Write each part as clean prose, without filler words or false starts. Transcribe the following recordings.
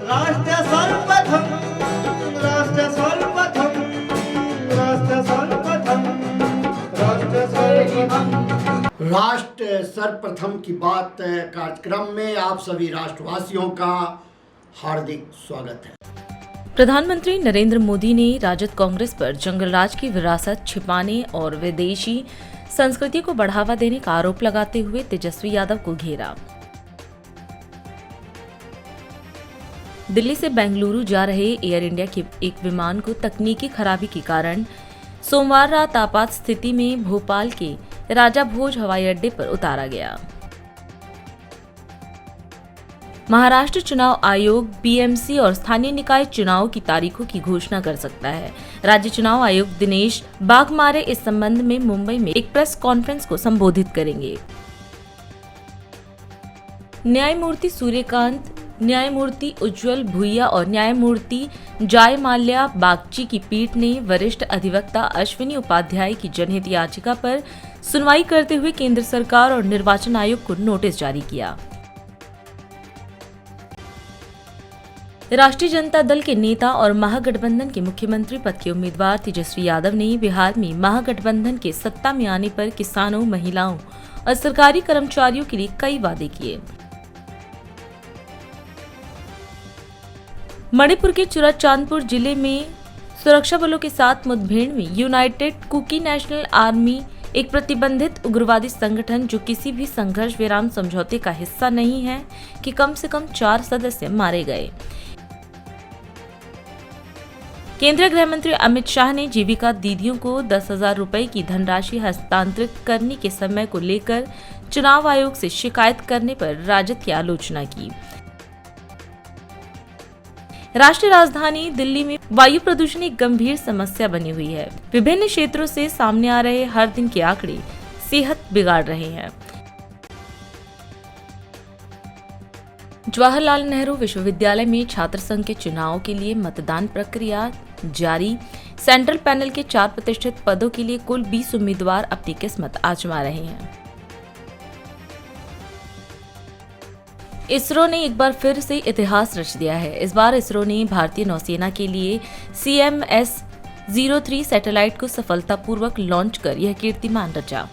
राष्ट्र सर्वप्रथम, राष्ट्र सर्वप्रथम, राष्ट्र सर्वप्रथम, राष्ट्र सर्वप्रथम। राष्ट्र सर्वप्रथम की बात कार्यक्रम में आप सभी राष्ट्रवासियों का हार्दिक स्वागत है। प्रधानमंत्री नरेंद्र मोदी ने राजद कांग्रेस पर जंगलराज की विरासत छिपाने और विदेशी संस्कृति को बढ़ावा देने का आरोप लगाते हुए तेजस्वी यादव को घेरा। दिल्ली से बेंगलुरु जा रहे एयर इंडिया के एक विमान को तकनीकी खराबी के कारण सोमवार रात आपात स्थिति में भोपाल के राजा भोज हवाई अड्डे पर उतारा गया। महाराष्ट्र चुनाव आयोग बीएमसी और स्थानीय निकाय चुनाव की तारीखों की घोषणा कर सकता है। राज्य चुनाव आयुक्त दिनेश बाघमारे इस संबंध में मुंबई में एक प्रेस कॉन्फ्रेंस को संबोधित करेंगे। न्यायमूर्ति सूर्यकांत, न्यायमूर्ति उज्ज्वल भुइया और न्यायमूर्ति जय माल्या बागची की पीठ ने वरिष्ठ अधिवक्ता अश्विनी उपाध्याय की जनहित याचिका पर सुनवाई करते हुए केंद्र सरकार और निर्वाचन आयोग को नोटिस जारी किया। राष्ट्रीय जनता दल के नेता और महागठबंधन के मुख्यमंत्री पद के उम्मीदवार तेजस्वी यादव ने बिहार में महागठबंधन के सत्ता में आने पर किसानों, महिलाओं और सरकारी कर्मचारियों के लिए कई वादे किए। मणिपुर के चुराचांदपुर जिले में सुरक्षा बलों के साथ मुठभेड़ में यूनाइटेड कुकी नेशनल आर्मी, एक प्रतिबंधित उग्रवादी संगठन जो किसी भी संघर्ष विराम समझौते का हिस्सा नहीं है, कि कम से कम 4 सदस्य मारे गए। केंद्रीय गृह मंत्री अमित शाह ने जीविका दीदियों को 10,000 रुपए की धनराशि हस्तांतरित करने के समय को लेकर चुनाव आयोग से शिकायत करने पर राजद की आलोचना की। राष्ट्रीय राजधानी दिल्ली में वायु प्रदूषण एक गंभीर समस्या बनी हुई है। विभिन्न क्षेत्रों से सामने आ रहे हर दिन के आंकड़े सेहत बिगाड़ रहे हैं। जवाहरलाल नेहरू विश्वविद्यालय में छात्र संघ के चुनाव के लिए मतदान प्रक्रिया जारी। सेंट्रल पैनल के 4 प्रतिष्ठित पदों के लिए कुल 20 उम्मीदवार अपनी किस्मत आजमा रहे हैं। इसरो ने एक बार फिर से इतिहास रच दिया है। इस बार इसरो ने भारतीय नौसेना के लिए CMS-03 सैटेलाइट को सफलतापूर्वक लॉन्च कर यह कीर्तिमान रचा।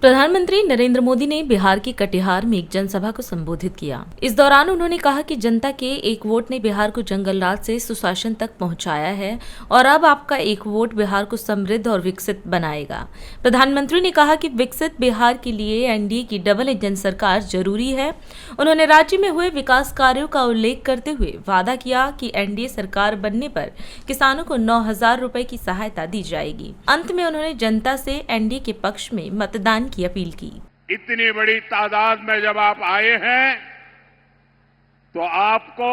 प्रधानमंत्री नरेंद्र मोदी ने बिहार के कटिहार में एक जनसभा को संबोधित किया। इस दौरान उन्होंने कहा कि जनता के एक वोट ने बिहार को जंगलराज से सुशासन तक पहुंचाया है और अब आपका एक वोट बिहार को समृद्ध और विकसित बनाएगा। प्रधानमंत्री ने कहा कि विकसित बिहार के लिए एनडीए की डबल इंजन सरकार जरूरी है। उन्होंने राज्य में हुए विकास कार्यों का उल्लेख करते हुए वादा किया कि एनडीए सरकार बनने पर किसानों को 9,000 रुपए की सहायता दी जाएगी। अंत में उन्होंने जनता से एनडीए के पक्ष में मतदान की अपील की। इतनी बड़ी तादाद में जब आप आए हैं तो आपको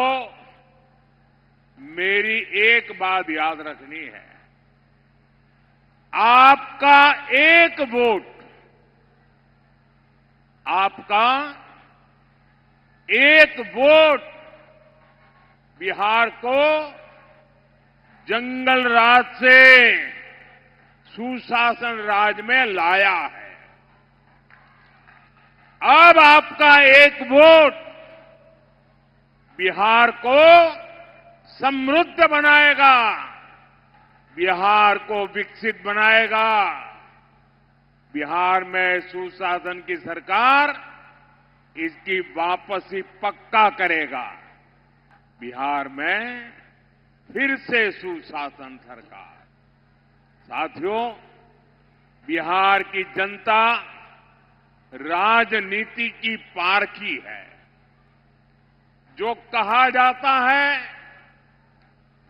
मेरी एक बात याद रखनी है। आपका एक वोट, आपका एक वोट बिहार को जंगल राज से सुशासन राज में लाया है। अब आपका एक वोट बिहार को समृद्ध बनाएगा, बिहार को विकसित बनाएगा। बिहार में सुशासन की सरकार इसकी वापसी पक्का करेगा। बिहार में फिर से सुशासन सरकार। साथियों, बिहार की जनता राजनीति की पारखी है। जो कहा जाता है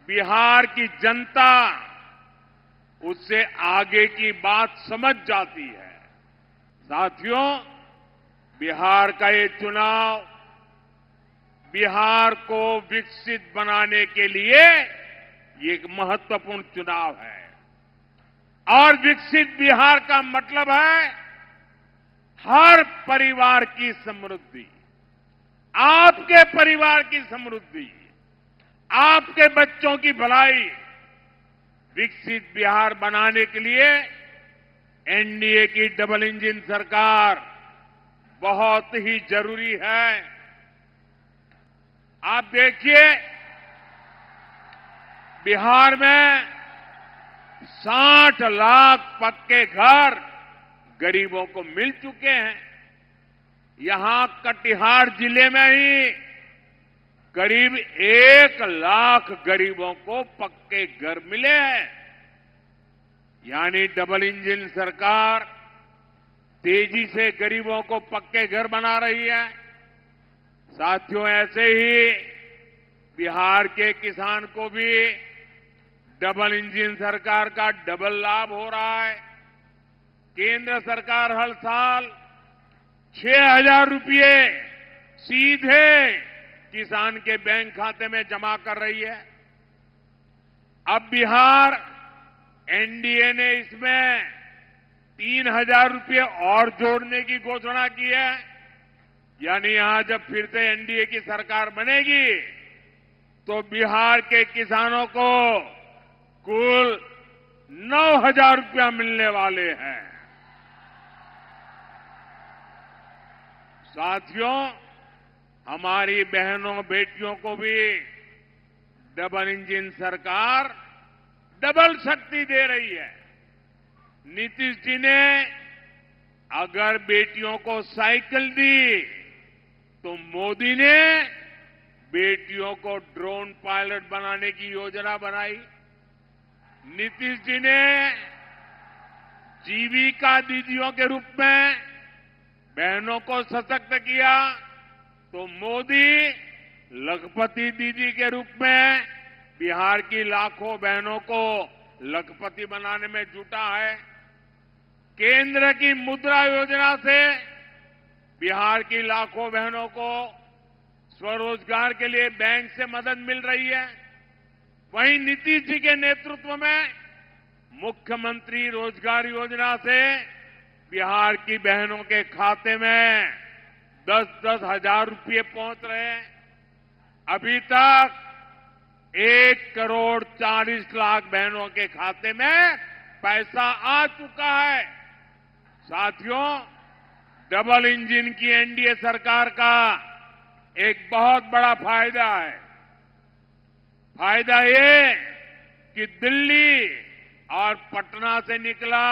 बिहार की जनता उससे आगे की बात समझ जाती है। साथियों, बिहार का ये चुनाव बिहार को विकसित बनाने के लिए ये एक महत्वपूर्ण चुनाव है। और विकसित बिहार का मतलब है हर परिवार की समृद्धि, आपके परिवार की समृद्धि, आपके बच्चों की भलाई। विकसित बिहार बनाने के लिए एनडीए की डबल इंजन सरकार बहुत ही जरूरी है। आप देखिए, बिहार में 60 लाख पक्के घर गरीबों को मिल चुके हैं। यहां कटिहार जिले में ही करीब 1 लाख गरीबों को पक्के घर मिले हैं। यानी डबल इंजन सरकार तेजी से गरीबों को पक्के घर बना रही है। साथियों, ऐसे ही बिहार के किसान को भी डबल इंजन सरकार का डबल लाभ हो रहा है। केंद्र सरकार हर साल 6,000 रुपये सीधे किसान के बैंक खाते में जमा कर रही है। अब बिहार एनडीए ने इसमें 3,000 रुपये और जोड़ने की घोषणा की है। यानी यहां जब फिर से एनडीए की सरकार बनेगी तो बिहार के किसानों को कुल 9,000 रुपया मिलने वाले हैं। साथियों, हमारी बहनों बेटियों को भी डबल इंजन सरकार डबल शक्ति दे रही है। नीतीश जी ने अगर बेटियों को साइकिल दी तो मोदी ने बेटियों को ड्रोन पायलट बनाने की योजना बनाई। नीतीश जी ने जीविका दीदियों के रूप में बहनों को सशक्त किया तो मोदी लखपति दीदी के रूप में बिहार की लाखों बहनों को लखपति बनाने में जुटा है। केंद्र की मुद्रा योजना से बिहार की लाखों बहनों को स्वरोजगार के लिए बैंक से मदद मिल रही है। वहीं नीतीश जी के नेतृत्व में मुख्यमंत्री रोजगार योजना से बिहार की बहनों के खाते में 10-10 हजार रुपये पहुंच रहे हैं। अभी तक 1,40,00,000 बहनों के खाते में पैसा आ चुका है। साथियों, डबल इंजन की एनडीए सरकार का एक बहुत बड़ा फायदा है। फायदा ये कि दिल्ली और पटना से निकला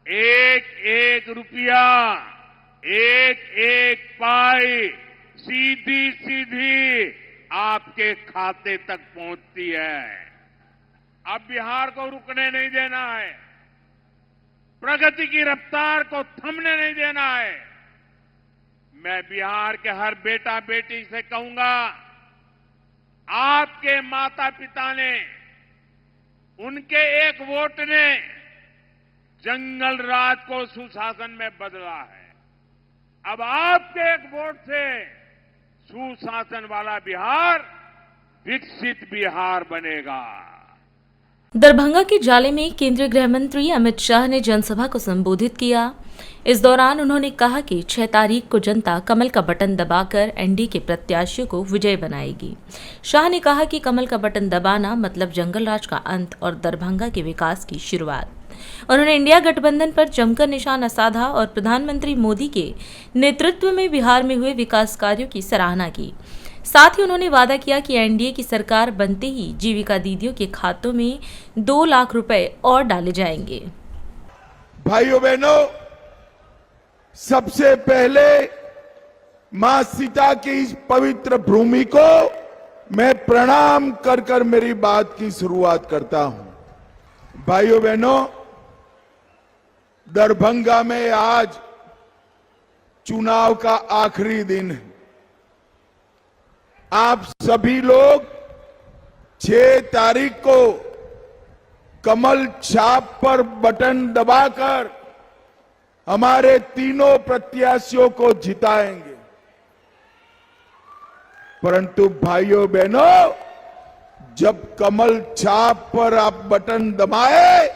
एक रुपया, एक पाई सीधी सीधी आपके खाते तक पहुंचती है। अब बिहार को रुकने नहीं देना है, प्रगति की रफ्तार को थमने नहीं देना है। मैं बिहार के हर बेटा बेटी से कहूंगा, आपके माता पिता ने, उनके एक वोट ने जंगल राज को सुशासन में बदला है। अब आपके एक वोट से सुशासन वाला बिहार विकसित बिहार बनेगा। दरभंगा के जाले में केंद्रीय गृह मंत्री अमित शाह ने जनसभा को संबोधित किया। इस दौरान उन्होंने कहा कि 6 तारीख को जनता कमल का बटन दबाकर एनडीए के प्रत्याशियों को विजय बनाएगी। शाह ने कहा कि कमल का बटन दबाना मतलब जंगल राज का अंत और दरभंगा के विकास की शुरुआत। उन्होंने इंडिया गठबंधन पर जमकर निशाना साधा और प्रधानमंत्री मोदी के नेतृत्व में बिहार में हुए विकास कार्यों की सराहना की। साथ ही उन्होंने वादा किया कि एनडीए की सरकार बनते ही जीविका दीदियों के खातों में 2 लाख रुपए और डाले जाएंगे। भाइयों बहनों, सबसे पहले मां सीता की इस पवित्र भूमि को मैं प्रणाम कर कर मेरी बात की शुरुआत करता हूं। भाइयों बहनों, दरभंगा में आज चुनाव का आखिरी दिन है। आप सभी लोग 6 तारीख को कमल छाप पर बटन दबाकर हमारे तीनों प्रत्याशियों को जिताएंगे। परंतु भाइयों बहनों, जब कमल छाप पर आप बटन दबाए,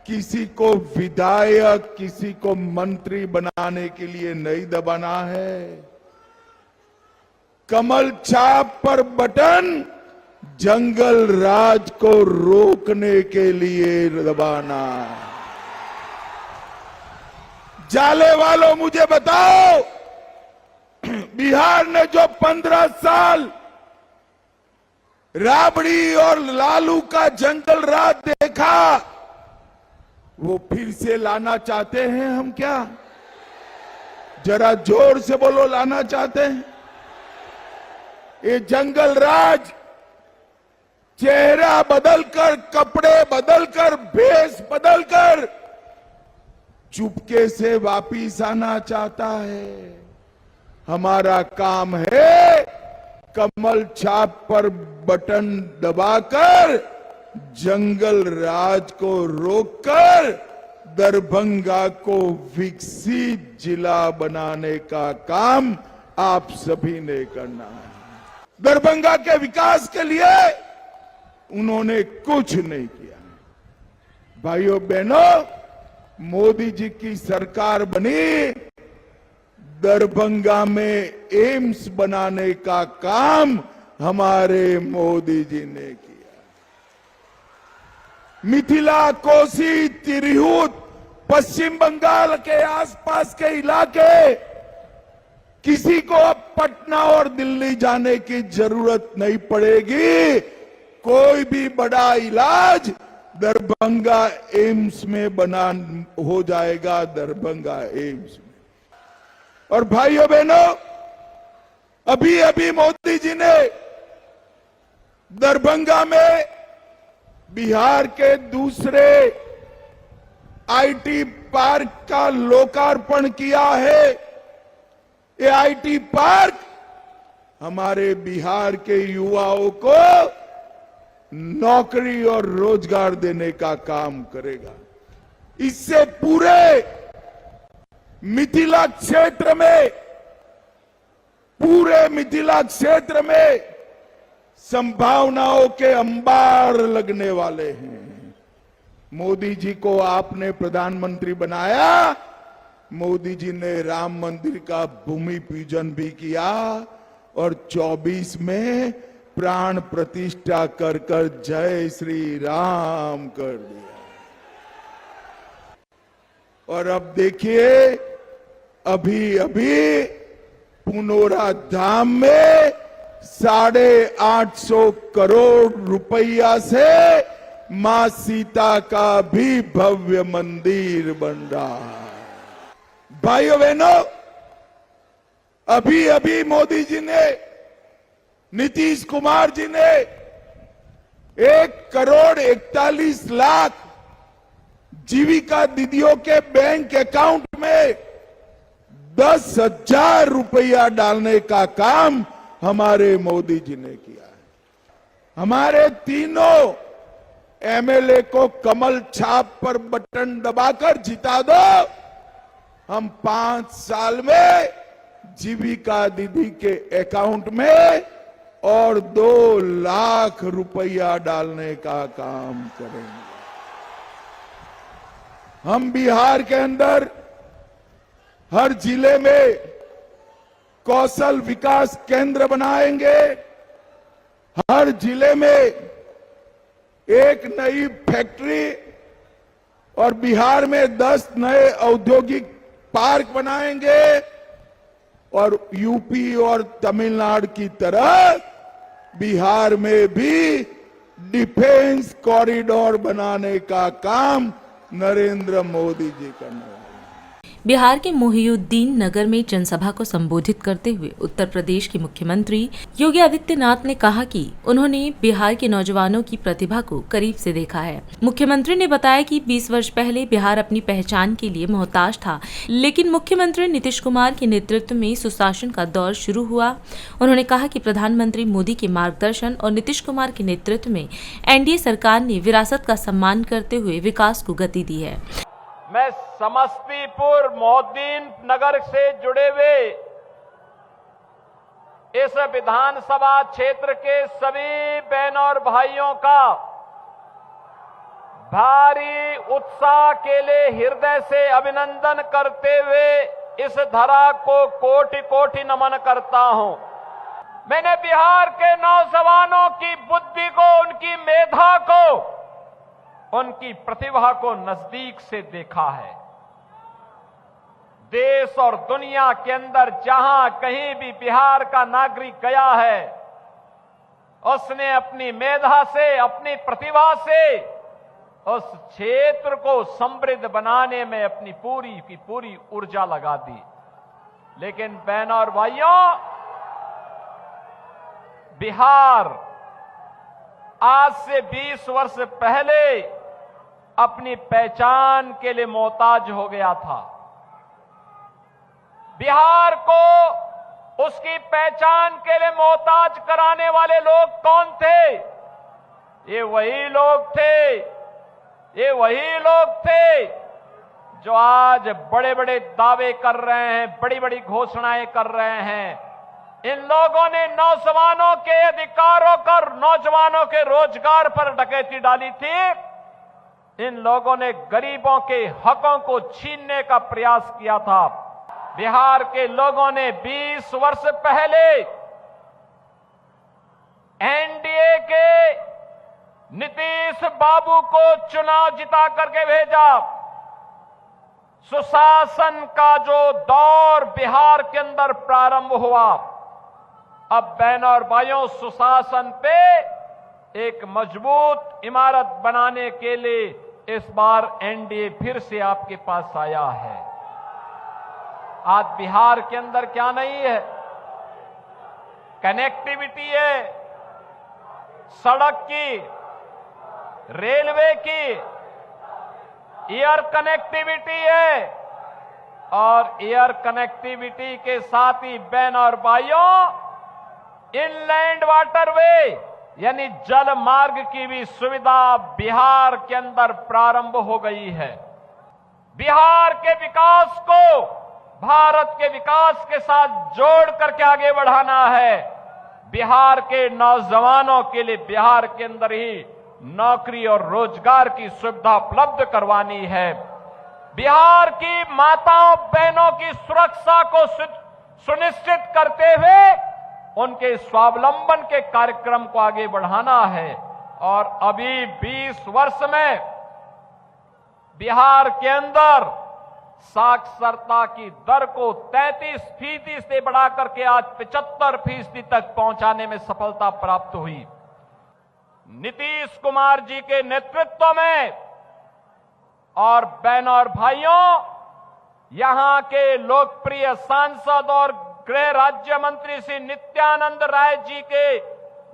किसी को विधायक, किसी को मंत्री बनाने के लिए नहीं दबाना है। कमल छाप पर बटन जंगल राज को रोकने के लिए दबाना। जाले वालों, मुझे बताओ, बिहार ने जो 15 साल राबड़ी और लालू का जंगल राज देखा, वो फिर से लाना चाहते हैं हम क्या? जरा जोर से बोलो, लाना चाहते हैं? ये जंगल राज चेहरा बदलकर, कपड़े बदलकर, भेष बदलकर चुपके से वापिस आना चाहता है। हमारा काम है कमल छाप पर बटन दबाकर जंगल राज को रोककर दरभंगा को विकसित जिला बनाने का काम आप सभी ने करना है। दरभंगा के विकास के लिए उन्होंने कुछ नहीं किया। भाइयों बहनों, मोदी जी की सरकार बनी, दरभंगा में एम्स बनाने का काम हमारे मोदी जी ने किया। मिथिला, कोसी, तिरहुत, पश्चिम बंगाल के आसपास के इलाके, किसी को अब पटना और दिल्ली जाने की जरूरत नहीं पड़ेगी। कोई भी बड़ा इलाज दरभंगा एम्स में बना हो जाएगा, दरभंगा एम्स में। और भाइयों बहनों, अभी अभी मोदी जी ने दरभंगा में बिहार के दूसरे आईटी पार्क का लोकार्पण किया है। ये आईटी पार्क हमारे बिहार के युवाओं को नौकरी और रोजगार देने का काम करेगा। इससे पूरे मिथिला क्षेत्र में, पूरे मिथिला क्षेत्र में संभावनाओं के अंबार लगने वाले हैं। मोदी जी को आपने प्रधानमंत्री बनाया, मोदी जी ने राम मंदिर का भूमि पूजन भी किया और 24 में प्राण प्रतिष्ठा कर कर जय श्री राम कर दिया। और अब देखिए, अभी अभी पुनौरा धाम में 850 करोड़ रुपया से मां सीता का भी भव्य मंदिर बन रहा है। भाइयों बहनों, अभी अभी मोदी जी ने, नीतीश कुमार जी ने 1,41,00,000 जीविका दीदियों के बैंक अकाउंट में 10,000 रुपया डालने का काम हमारे मोदी जी ने किया है। हमारे तीनों एमएलए को कमल छाप पर बटन दबाकर जिता दो, हम 5 साल में जीविका दीदी के अकाउंट में और 2 लाख रुपया डालने का काम करेंगे। हम बिहार के अंदर हर जिले में कौशल विकास केंद्र बनाएंगे। हर जिले में एक नई फैक्ट्री और बिहार में 10 नए औद्योगिक पार्क बनाएंगे और यूपी और तमिलनाडु की तरह बिहार में भी डिफेंस कॉरिडोर बनाने का काम नरेंद्र मोदी जी करने वाले हैं। बिहार के मोहिउद्दीन नगर में जनसभा को संबोधित करते हुए उत्तर प्रदेश के मुख्यमंत्री योगी आदित्यनाथ ने कहा कि उन्होंने बिहार के नौजवानों की प्रतिभा को करीब से देखा है। मुख्यमंत्री ने बताया कि 20 वर्ष पहले बिहार अपनी पहचान के लिए मोहताज था, लेकिन मुख्यमंत्री नीतीश कुमार के नेतृत्व में सुशासन का दौर शुरू हुआ। उन्होंने कहा कि प्रधानमंत्री मोदी के मार्गदर्शन और नीतीश कुमार के नेतृत्व में एनडीए सरकार ने विरासत का सम्मान करते हुए विकास को गति दी है। मैं समस्तीपुर मोहिउद्दीन नगर से जुड़े हुए इस विधानसभा क्षेत्र के सभी बहनों और भाइयों का भारी उत्साह के लिए हृदय से अभिनंदन करते हुए इस धरा को कोटि कोटि नमन करता हूं। मैंने बिहार के नौजवानों की बुद्धि को, उनकी मेधा को, उनकी प्रतिभा को नजदीक से देखा है। देश और दुनिया के अंदर जहां कहीं भी बिहार का नागरिक गया है उसने अपनी मेधा से, अपनी प्रतिभा से उस क्षेत्र को समृद्ध बनाने में अपनी पूरी की पूरी ऊर्जा लगा दी। लेकिन बहनों और भाइयों, बिहार आज से 20 वर्ष पहले अपनी पहचान के लिए मोहताज हो गया था। बिहार को उसकी पहचान के लिए मोहताज कराने वाले लोग कौन थे? ये वही लोग थे जो आज बड़े बड़े दावे कर रहे हैं, बड़ी बड़ी घोषणाएं कर रहे हैं। इन लोगों ने नौजवानों के अधिकारों पर, नौजवानों के रोजगार पर डकैती डाली थी। इन लोगों ने गरीबों के हकों को छीनने का प्रयास किया था। बिहार के लोगों ने 20 वर्ष पहले एनडीए के नीतीश बाबू को चुनाव जिता करके भेजा। सुशासन का जो दौर बिहार के अंदर प्रारंभ हुआ, अब बहनों और भाइयों, सुशासन पे एक मजबूत इमारत बनाने के लिए इस बार एनडीए फिर से आपके पास आया है। आज बिहार के अंदर क्या नहीं है? कनेक्टिविटी है, सड़क की, रेलवे की, एयर कनेक्टिविटी है, और एयर कनेक्टिविटी के साथ ही बहनों और भाइयों, इनलैंड वाटरवे यानी जल मार्ग की भी सुविधा बिहार के अंदर प्रारंभ हो गई है। बिहार के विकास को भारत के विकास के साथ जोड़ करके आगे बढ़ाना है। बिहार के नौजवानों के लिए बिहार के अंदर ही नौकरी और रोजगार की सुविधा उपलब्ध करवानी है। बिहार की माताओं बहनों की सुरक्षा को सुनिश्चित करते हुए उनके स्वावलंबन के कार्यक्रम को आगे बढ़ाना है। और अभी 20 वर्ष में बिहार के अंदर साक्षरता की दर को 33% से बढ़ाकर के आज 75% तक पहुंचाने में सफलता प्राप्त हुई। नीतीश कुमार जी के नेतृत्व में और बहनों और भाइयों, यहां के लोकप्रिय सांसद और गृह राज्य मंत्री श्री नित्यानंद राय जी के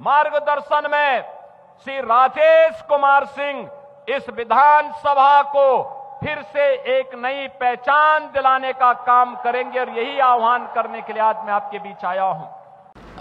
मार्गदर्शन में श्री राजेश कुमार सिंह इस विधानसभा को फिर से एक नई पहचान दिलाने का काम करेंगे, और यही आह्वान करने के लिए आज मैं आपके बीच आया हूं।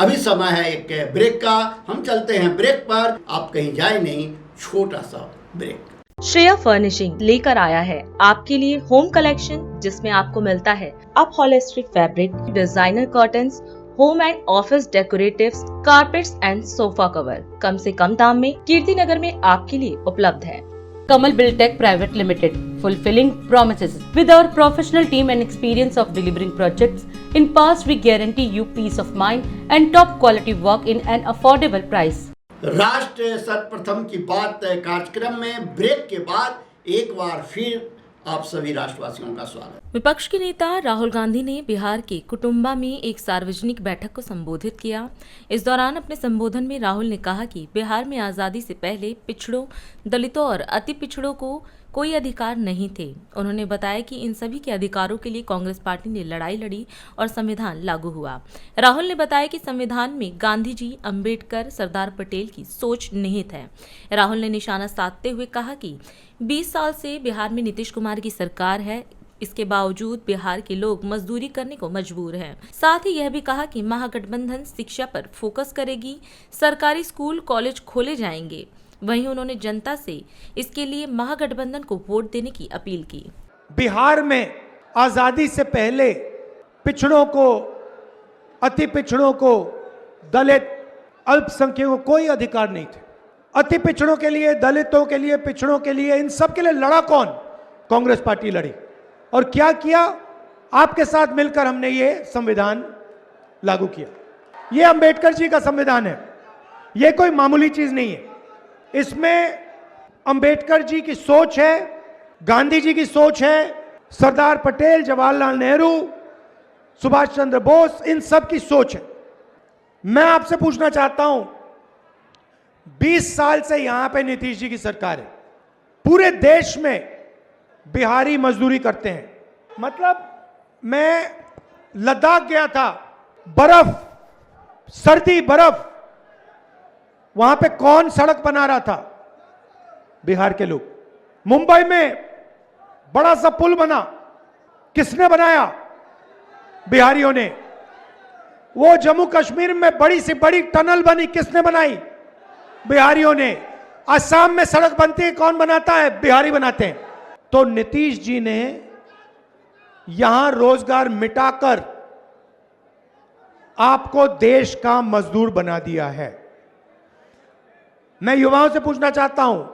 अभी समय है एक ब्रेक का, हम चलते हैं ब्रेक पर। आप कहीं जाए नहीं, छोटा सा ब्रेक। श्रेया फर्निशिंग लेकर आया है आपके लिए होम कलेक्शन, जिसमें आपको मिलता है upholstery fabric, designer curtains, home and office decoratives, carpets and sofa cover कम से कम दाम में कीर्ति नगर में आपके लिए उपलब्ध है। Kamal Buildtech Private Limited, fulfilling promises. With our professional team and experience of delivering projects, in past we guarantee you peace of mind and top quality work in an affordable price. राष्ट्र सर्वप्रथम की बात कार्यक्रम में break के बाद एक बार फिर आप सभी राष्ट्रवासियों का स्वागत। विपक्ष के नेता राहुल गांधी ने बिहार के कुटुंबा में एक सार्वजनिक बैठक को संबोधित किया। इस दौरान अपने संबोधन में राहुल ने कहा कि बिहार में आज़ादी से पहले पिछड़ों, दलितों और अति पिछड़ों को कोई अधिकार नहीं थे। उन्होंने बताया कि इन सभी के अधिकारों के लिए कांग्रेस पार्टी ने लड़ाई लड़ी और संविधान लागू हुआ। राहुल ने बताया कि संविधान में गांधी जी, अंबेडकर, सरदार पटेल की सोच निहित है। राहुल ने निशाना साधते हुए कहा कि 20 साल से बिहार में नीतीश कुमार की सरकार है, इसके बावजूद बिहार के लोग मजदूरी करने को मजबूर हैं। साथ ही यह भी कहा कि महागठबंधन शिक्षा पर फोकस करेगी, सरकारी स्कूल कॉलेज खोले जाएंगे। वहीं उन्होंने जनता से इसके लिए महागठबंधन को वोट देने की अपील की। बिहार में आजादी से पहले पिछड़ों को, अति पिछड़ों को, दलित, अल्पसंख्यकों को कोई अधिकार नहीं थे। अति पिछड़ों के लिए, दलितों के लिए, पिछड़ों के लिए, इन सब के लिए लड़ा कौन? कांग्रेस पार्टी लड़ी। और क्या किया? आपके साथ मिलकर हमने ये संविधान लागू किया। ये अंबेडकर जी का संविधान है, ये कोई मामूली चीज नहीं है। इसमें अंबेडकर जी की सोच है, गांधी जी की सोच है, सरदार पटेल, जवाहरलाल नेहरू, सुभाष चंद्र बोस, इन सब की सोच है। मैं आपसे पूछना चाहता हूं 20 साल से यहां पे नीतीश जी की सरकार है। पूरे देश में बिहारी मजदूरी करते हैं। मतलब मैं लद्दाख गया था, बर्फ, सर्दी, बर्फ, वहां पे कौन सड़क बना रहा था? बिहार के लोग। मुंबई में बड़ा सा पुल बना, किसने बनाया? बिहारियों ने। वो जम्मू कश्मीर में बड़ी सी बड़ी टनल बनी, किसने बनाई? बिहारियों ने। असम में सड़क बनती है, कौन बनाता है? बिहारी बनाते हैं। तो नीतीश जी ने यहां रोजगार मिटाकर आपको देश का मजदूर बना दिया है। मैं युवाओं से पूछना चाहता हूं,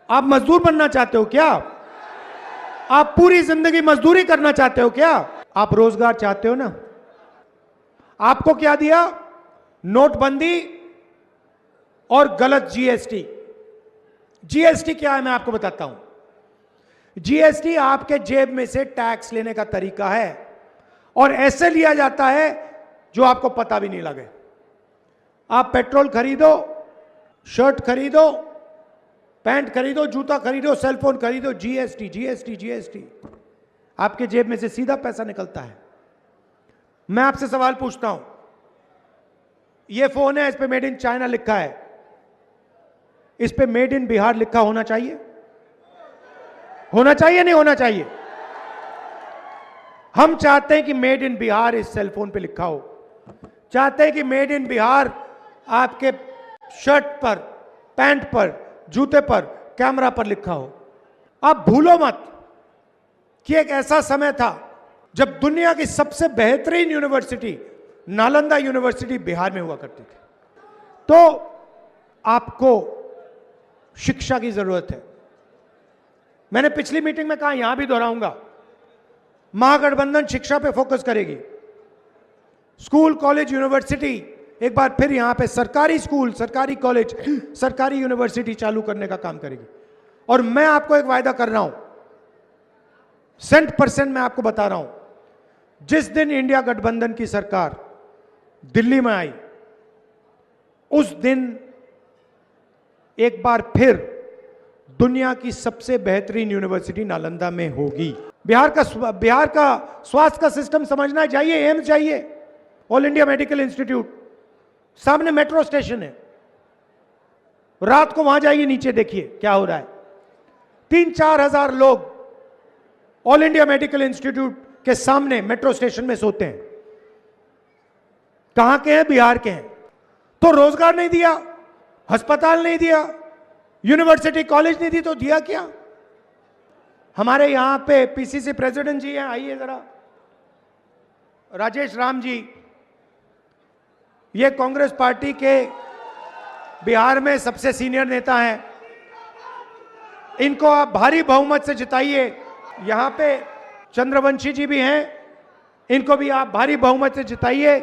आप मजदूर बनना चाहते हो क्या? आप पूरी जिंदगी मजदूरी करना चाहते हो क्या? आप रोजगार चाहते हो ना? आपको क्या दिया? नोटबंदी और गलत जीएसटी। जीएसटी क्या है मैं आपको बताता हूं। जीएसटी आपके जेब में से टैक्स लेने का तरीका है और ऐसे लिया जाता है जो आपको पता भी नहीं लगे। आप पेट्रोल खरीदो, शर्ट खरीदो, पैंट खरीदो, जूता खरीदो, सेलफोन खरीदो, जीएसटी जीएसटी जीएसटी। आपके जेब में से सीधा पैसा निकलता है। मैं आपसे सवाल पूछता हूं, यह फोन है, इस पे मेड इन चाइना लिखा है, इस पे मेड इन बिहार लिखा होना चाहिए? होना चाहिए नहीं होना चाहिए? हम चाहते हैं कि मेड इन बिहार इस सेलफोन पे लिखा हो, चाहते हैं कि मेड इन बिहार आपके शर्ट पर, पैंट पर, जूते पर, कैमरा पर लिखा हो। आप भूलो मत कि एक ऐसा समय था जब दुनिया की सबसे बेहतरीन यूनिवर्सिटी नालंदा यूनिवर्सिटी बिहार में हुआ करती थी। तो आपको शिक्षा की जरूरत है। मैंने पिछली मीटिंग में कहा, यहां भी दोहराऊंगा, महागठबंधन शिक्षा पे फोकस करेगी। स्कूल, कॉलेज, यूनिवर्सिटी, एक बार फिर यहां पे सरकारी स्कूल, सरकारी कॉलेज, सरकारी यूनिवर्सिटी चालू करने का काम करेगी। और मैं आपको एक वायदा कर रहा हूं, 100% मैं आपको बता रहा हूं, जिस दिन इंडिया गठबंधन की सरकार दिल्ली में आई, उस दिन एक बार फिर दुनिया की सबसे बेहतरीन यूनिवर्सिटी नालंदा में होगी। बिहार का स्वास्थ्य का सिस्टम समझना चाहिए। एम्स चाहिए, ऑल इंडिया मेडिकल इंस्टीट्यूट, सामने मेट्रो स्टेशन है, रात को वहां जाइए, नीचे देखिए क्या हो रहा है। 3-4 हजार लोग ऑल इंडिया मेडिकल इंस्टीट्यूट के सामने मेट्रो स्टेशन में सोते हैं। कहां के हैं? बिहार के हैं। तो रोजगार नहीं दिया, अस्पताल नहीं दिया, यूनिवर्सिटी कॉलेज नहीं दी, तो दिया क्या? हमारे यहां पे पीसीसी प्रेसिडेंट जी हैं, आइए जरा, राजेश राम जी, ये कांग्रेस पार्टी के बिहार में सबसे सीनियर नेता हैं। इनको आप भारी बहुमत से जिताइए। यहां पे चंद्रवंशी जी भी हैं, इनको भी आप भारी बहुमत से जिताइए।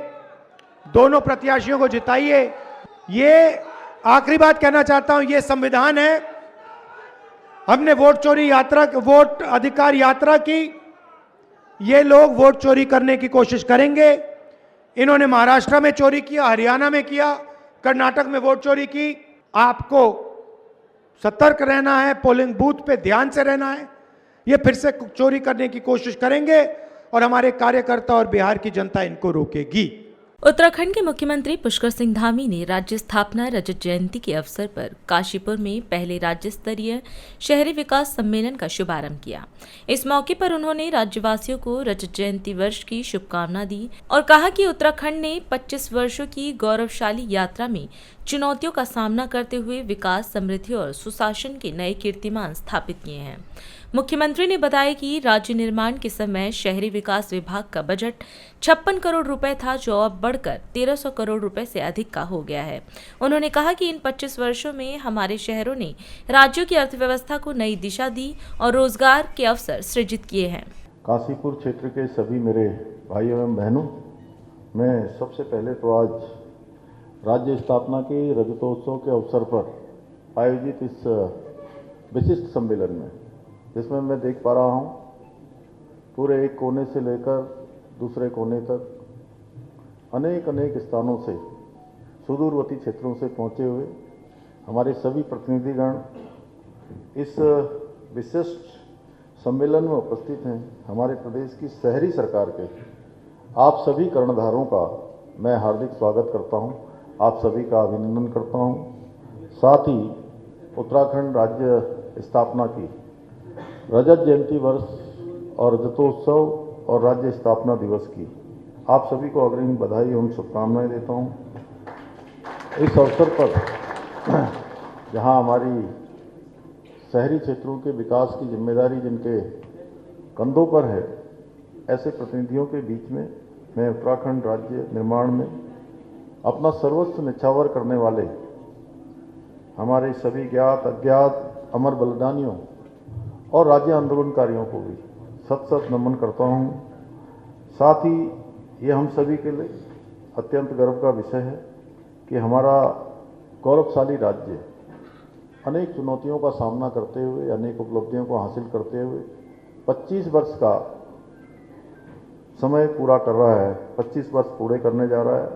दोनों प्रत्याशियों को जिताइए। ये आखिरी बात कहना चाहता हूं, ये संविधान है। हमने वोट चोरी यात्रा, वोट अधिकार यात्रा की, ये लोग वोट चोरी करने की कोशिश करेंगे। इन्होंने महाराष्ट्र में चोरी किया, हरियाणा में किया, कर्नाटक में वोट चोरी की। आपको सतर्क रहना है, पोलिंग बूथ पे ध्यान से रहना है। ये फिर से चोरी करने की कोशिश करेंगे और हमारे कार्यकर्ता और बिहार की जनता इनको रोकेगी। उत्तराखंड के मुख्यमंत्री पुष्कर सिंह धामी ने राज्य स्थापना रजत जयंती के अवसर पर काशीपुर में पहले राज्य स्तरीय शहरी विकास सम्मेलन का शुभारंभ किया। इस मौके पर उन्होंने राज्यवासियों को रजत जयंती वर्ष की शुभकामना दी और कहा कि उत्तराखंड ने 25 वर्षों की गौरवशाली यात्रा में चुनौतियों का सामना करते हुए विकास, समृद्धि और सुशासन के नए कीर्तिमान स्थापित किए हैं। मुख्यमंत्री ने बताया कि राज्य निर्माण के समय शहरी विकास विभाग का बजट 56 करोड़ रुपए था, जो अब बढ़कर 1300 करोड़ रुपए से अधिक का हो गया है। उन्होंने कहा कि इन 25 वर्षों में हमारे शहरों ने राज्यों की अर्थव्यवस्था को नई दिशा दी और रोजगार के अवसर सृजित किए हैं। काशीपुर क्षेत्र के सभी मेरे भाइयों एवं बहनों, मैं सबसे पहले तो आज राज्य स्थापना के रजतोत्सव के अवसर पर आयोजित इस विशिष्ट सम्मेलन में, जिसमें मैं देख पा रहा हूं पूरे एक कोने से लेकर दूसरे कोने तक अनेक स्थानों से सुदूरवर्ती क्षेत्रों से पहुंचे हुए हमारे सभी प्रतिनिधिगण इस विशिष्ट सम्मेलन में उपस्थित हैं। हमारे प्रदेश की शहरी सरकार के आप सभी कर्णधारों का मैं हार्दिक स्वागत करता हूं, आप सभी का अभिनंदन करता हूं। साथ ही उत्तराखंड राज्य स्थापना की रजत जयंती वर्ष और रजतोत्सव और राज्य स्थापना दिवस की आप सभी को अग्रिम बधाई एवं शुभकामनाएं देता हूं। इस अवसर पर जहां हमारी शहरी क्षेत्रों के विकास की जिम्मेदारी जिनके कंधों पर है, ऐसे प्रतिनिधियों के बीच में मैं उत्तराखंड राज्य निर्माण में अपना सर्वस्व न्यौछावर करने वाले हमारे सभी ज्ञात अज्ञात अमर बलिदानियों और राज्य आंदोलनकारियों को भी सत सत नमन करता हूं। साथ ही ये हम सभी के लिए अत्यंत गर्व का विषय है कि हमारा गौरवशाली राज्य अनेक चुनौतियों का सामना करते हुए, अनेक उपलब्धियों को हासिल करते हुए 25 वर्ष का समय पूरा कर रहा है, 25 वर्ष पूरे करने जा रहा है।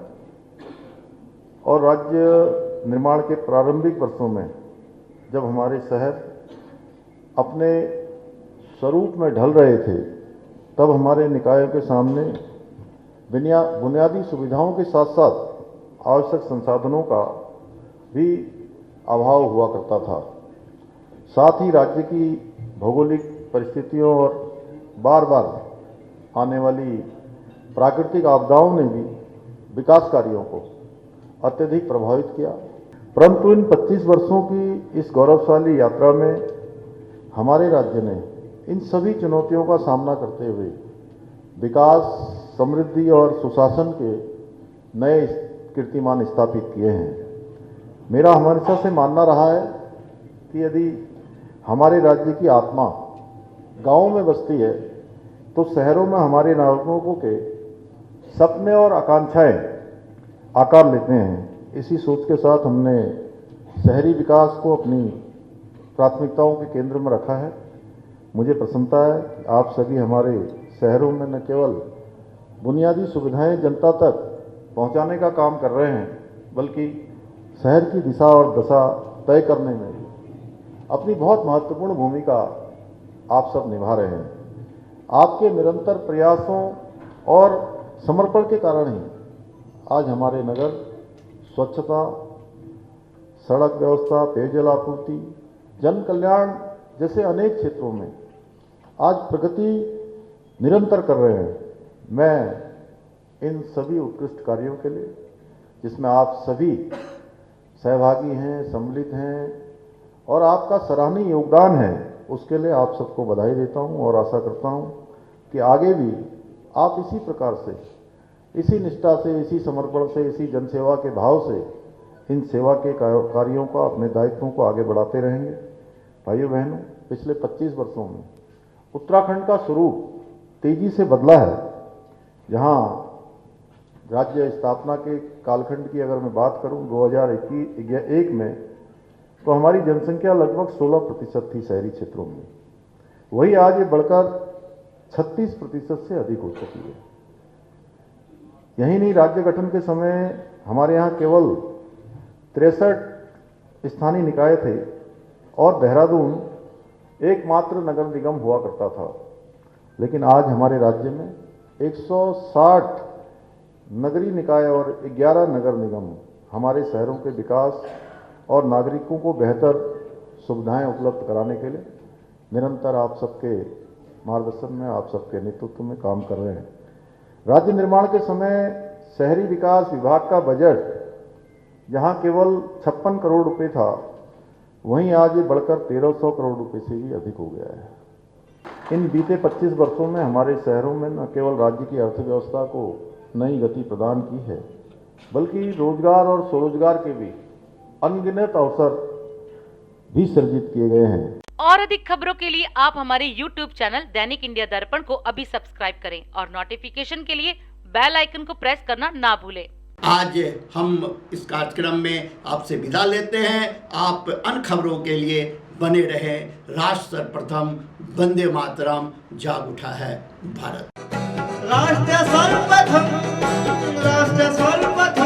और राज्य निर्माण के प्रारंभिक वर्षों में जब हमारे शहर अपने स्वरूप में ढल रहे थे, तब हमारे निकायों के सामने बुनियादी सुविधाओं के साथ साथ आवश्यक संसाधनों का भी अभाव हुआ करता था। साथ ही राज्य की भौगोलिक परिस्थितियों और बार बार आने वाली प्राकृतिक आपदाओं ने भी विकास कार्यों को अत्यधिक प्रभावित किया। परंतु इन 25 वर्षों की इस गौरवशाली यात्रा में हमारे राज्य ने इन सभी चुनौतियों का सामना करते हुए विकास, समृद्धि और सुशासन के नए कीर्तिमान स्थापित किए हैं। मेरा हमेशा से मानना रहा है कि यदि हमारे राज्य की आत्मा गांवों में बसती है तो शहरों में हमारे नागरिकों के सपने और आकांक्षाएं आकार लेते हैं। इसी सोच के साथ हमने शहरी विकास को अपनी प्राथमिकताओं के केंद्र में रखा है। मुझे प्रसन्नता है कि आप सभी हमारे शहरों में न केवल बुनियादी सुविधाएं जनता तक पहुंचाने का काम कर रहे हैं, बल्कि शहर की दिशा और दशा तय करने में भी अपनी बहुत महत्वपूर्ण भूमिका आप सब निभा रहे हैं। आपके निरंतर प्रयासों और समर्पण के कारण ही आज हमारे नगर स्वच्छता, सड़क व्यवस्था, पेयजल आपूर्ति, जन कल्याण जैसे अनेक क्षेत्रों में आज प्रगति निरंतर कर रहे हैं। मैं इन सभी उत्कृष्ट कार्यों के लिए, जिसमें आप सभी सहभागी हैं, सम्मिलित हैं और आपका सराहनीय योगदान है, उसके लिए आप सबको बधाई देता हूं और आशा करता हूं कि आगे भी आप इसी प्रकार से, इसी निष्ठा से, इसी समर्पण से, इसी जनसेवा के भाव से इन सेवा के कार्यों का, अपने दायित्वों को आगे बढ़ाते रहेंगे। भाइयों बहनों, पिछले 25 वर्षों में उत्तराखंड का स्वरूप तेजी से बदला है। जहां राज्य स्थापना के कालखंड की अगर मैं बात करूं 2001 में, तो हमारी जनसंख्या लगभग 16% थी शहरी क्षेत्रों में। वही आज ये बढ़कर 36% से अधिक हो चुकी है। यही नहीं, राज्य गठन के समय हमारे यहाँ केवल 63 स्थानीय निकाय थे और देहरादून एकमात्र नगर निगम हुआ करता था। लेकिन आज हमारे राज्य में 160 नगरीय निकाय और 11 नगर निगम हमारे शहरों के विकास और नागरिकों को बेहतर सुविधाएं उपलब्ध कराने के लिए निरंतर आप सबके मार्गदर्शन में, आप सबके नेतृत्व में काम कर रहे हैं। राज्य निर्माण के समय शहरी विकास विभाग का बजट जहां केवल 56 करोड़ रुपए था, वहीं आज ये बढ़कर 1300 करोड़ रुपए से भी अधिक हो गया है। इन बीते 25 वर्षों में हमारे शहरों में न केवल राज्य की अर्थव्यवस्था को नई गति प्रदान की है, बल्कि रोजगार और स्वरोजगार के भी अनगिनत अवसर भी सृजित किए गए हैं। और अधिक खबरों के लिए आप हमारे YouTube चैनल दैनिक इंडिया दर्पण को अभी सब्सक्राइब करें और नोटिफिकेशन के लिए बेल आइकन को प्रेस करना ना भूलें। आज हम इस कार्यक्रम में आपसे विदा लेते हैं। आप अन्य खबरों के लिए बने रहे। राष्ट्र सर्वप्रथम, वंदे मातरम, जाग उठा है भारत। राष्ट्र सर्वप्रथम, राष्ट्र सर्वप्रथम।